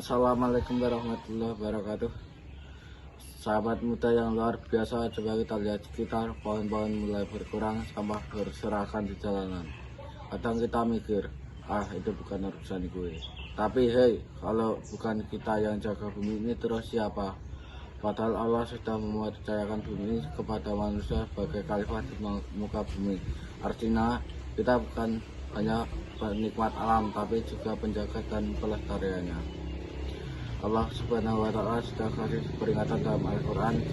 Assalamualaikum warahmatullahi wabarakatuh. Sahabat muda yang luar biasa, coba kita lihat sekitar, pohon-pohon mulai berkurang, sampah berserakan di jalanan. Kadang kita mikir, itu bukan urusan gue. Tapi hey, kalau bukan kita yang jaga bumi ini, terus siapa? Padahal Allah sudah mempercayakan bumi ini kepada manusia sebagai khalifah di muka bumi. Artinya kita bukan hanya penikmat alam, tapi juga penjaga dan pelestariannya. Allah Subhanahu wa Ta'ala sudah kasih peringatan dalam Al-Quran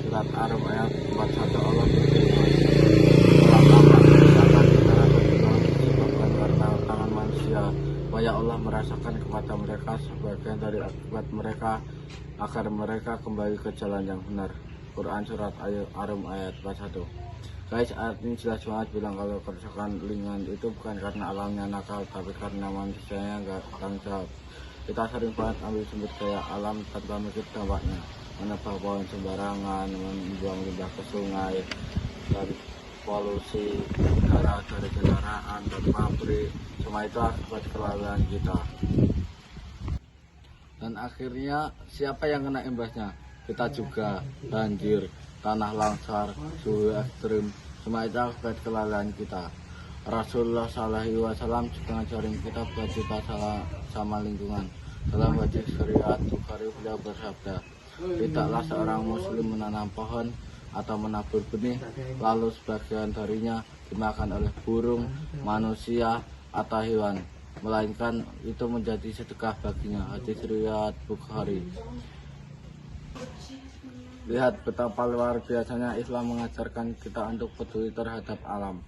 surat Ar-Rum ayat 41. Allah berfirman, disebabkan karena tangan manusia, supaya Allah merasakan kepada mereka sebagian dari akibat mereka, agar mereka kembali ke jalan yang benar. Quran surat Ar-Rum ayat 41. Guys, ayat ini jelas banget bilang kalau kerusakan lingkungan itu bukan karena alamnya nakal, tapi karena manusianya nggak tanggung jawab. Kita sering banget ambil sumber daya alam tanpa mikir dampaknya, menebang pohon sembarangan, membuang limbah ke sungai, dari polusi udara dari kendaraan dan pabrik. Semua itu akibat kelalaian kita. Dan akhirnya siapa yang kena imbasnya? Kita juga. Banjir, tanah longsor, suhu ekstrim, semua itu akibat kelalaian kita. Rasulullah SAW juga ngajarin kita buat kita sama lingkungan. Dalam hadis riwayat Bukhari, beliau bersabda, tidaklah seorang muslim menanam pohon atau menabur benih lalu sebagian darinya dimakan oleh burung, manusia atau hewan, melainkan itu menjadi sedekah baginya. Hadis riwayat Bukhari. Lihat betapa luar biasanya Islam mengajarkan kita untuk peduli terhadap alam.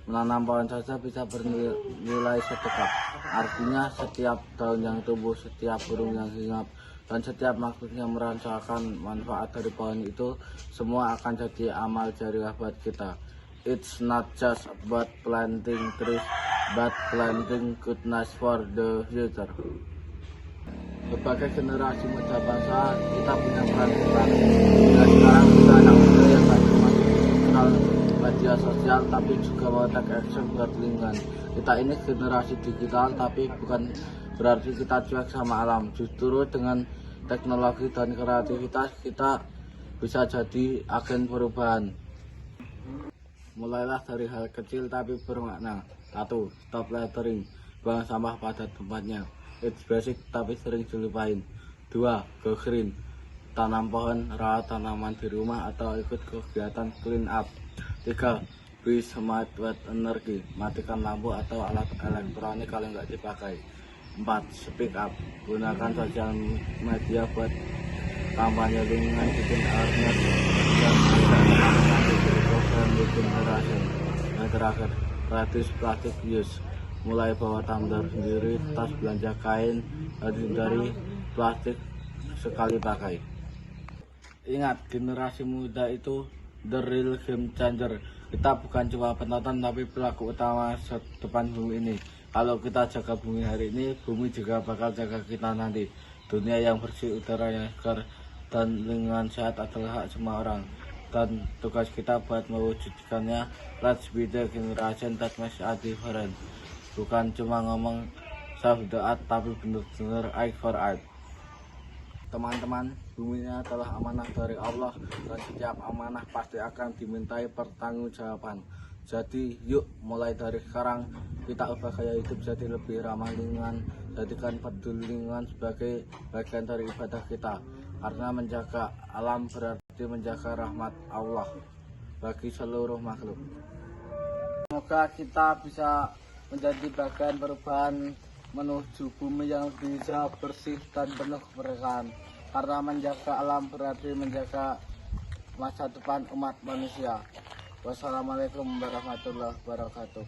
Menanam pohon saja bisa bernilai sedekah. Artinya setiap daun yang tumbuh, setiap burung yang hinggap, dan setiap makhluk yang merasakan manfaat dari pohon itu, semua akan jadi amal jariah buat kita. It's not just about planting trees, but planting goodness for the future. Sebagai generasi muda bangsa, kita punya peran besar. Dan sekarang kita anak muda yang gak cuma kenal media sosial, tapi juga mau take action buat lingkungan. Kita ini generasi digital, tapi bukan berarti kita cuek sama alam. Justru dengan teknologi dan kreativitas kita bisa jadi agen perubahan. Mulailah dari hal kecil tapi bermakna. 1. Stop littering, buang sampah pada tempatnya. It's basic tapi sering dilupain. 2. Go green, tanam pohon, rawat tanaman di rumah atau ikut kegiatan clean up. 3. Be smart with energy, matikan lampu atau alat elektronik kalau nggak dipakai. 4. Speak up, gunakan sosial media buat kampanye lingkungan, bikin awareness dan program generation. Yang terakhir, reduce plastic use, mulai bawa tumbler sendiri, tas belanja kain, dan hindari plastik sekali pakai. Ingat, generasi muda itu the real game changer. Kita bukan cuma penonton tapi pelaku utama depan bumi ini. Kalau kita jaga bumi hari ini, bumi juga bakal jaga kita nanti. Dunia yang bersih, udara yang segar, dan lingkungan sehat adalah hak semua orang. Dan tugas kita buat mewujudkannya. Let's be the generation that makes a difference. Bukan cuma ngomong self the art, tapi benar-benar eye for eye. Teman-teman, bumi ini adalah amanah dari Allah, dan setiap amanah pasti akan dimintai pertanggungjawaban. Jadi yuk mulai dari sekarang kita ubah gaya hidup jadi lebih ramah lingkungan. Jadikan peduli lingkungan sebagai bagian dari ibadah kita, karena menjaga alam berarti menjaga rahmat Allah bagi seluruh makhluk. Semoga kita bisa menjadi bagian perubahan menuju bumi yang bisa bersih dan penuh keberkahan. Karena menjaga alam berarti menjaga masa depan umat manusia. Wassalamualaikum warahmatullahi wabarakatuh.